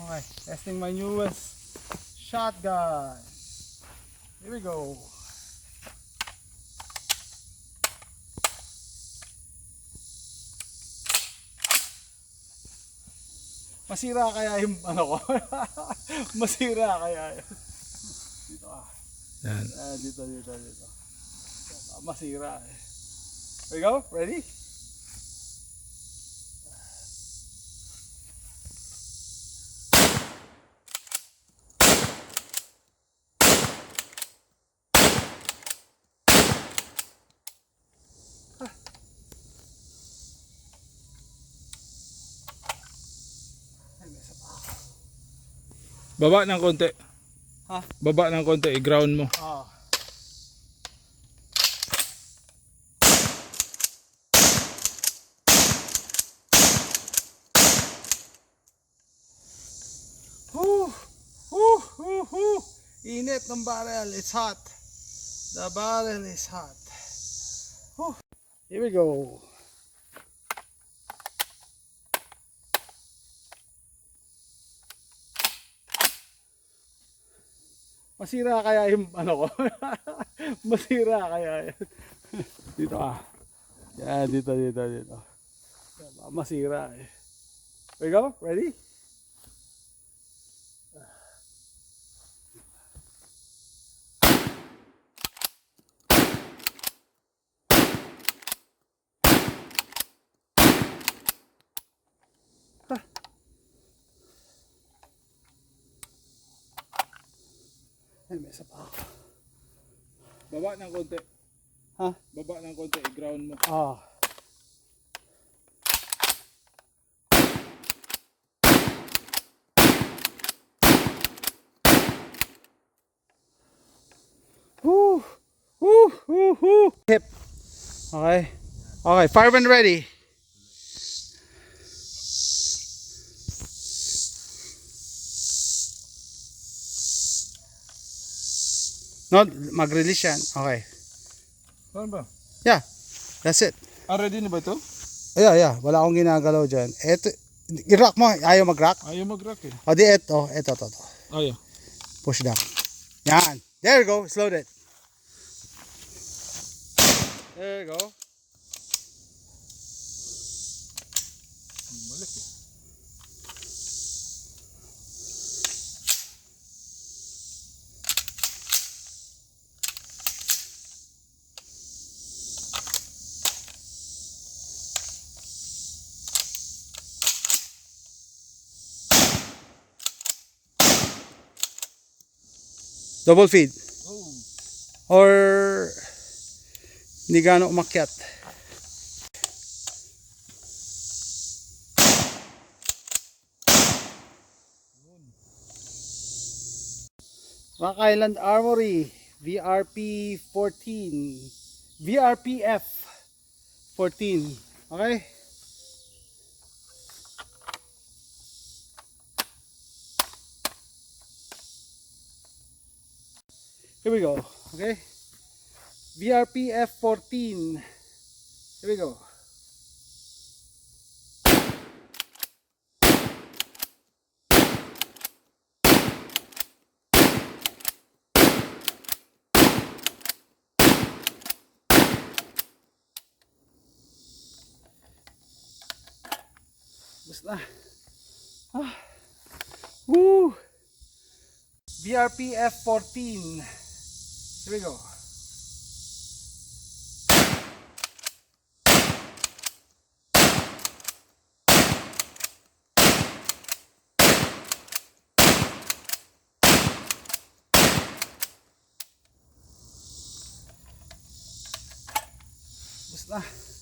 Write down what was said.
Okay, testing my newest shotgun. Here we go. Masira kaya yung ano ko? Masira kaya yun? Dito ah. Yan. Dito. Masira eh. Here we go, ready? Baba ng konti. Ha? Baba ng konti, i-ground mo. Ah. Init ng barrel, it's hot. The barrel is hot. Whew. Here we go. Masira kaya yung ano ko? Masira kaya yan? Dito ah. Yan, dito. Masira eh. Here we go, ready? Ay, may isa pa ako. Baba ng konti. Ha? Baba ng konti, i-ground mo. Ah. Hip. Okay. Okay, fire when ready. No, mag-release yan. Okay. Saan ba? Yeah. That's it. Ready na ba ito? Yeah. Wala akong ginagalaw dyan. Eto, i-rock mo. Ayaw mag-rock? Ayaw mag-rock eh. O di eto. Ayaw. Push down. Yan. There you go. It's loaded. There you go. Balik eh. Double feed. Oh. Or hindi gaano umakyat. Rock Island Armory VRP 14 VRPF 14. Okay. Here we go. Okay. VRPF 14. Here we go. Basta. Woo! VRPF 14. Here we go. Basta.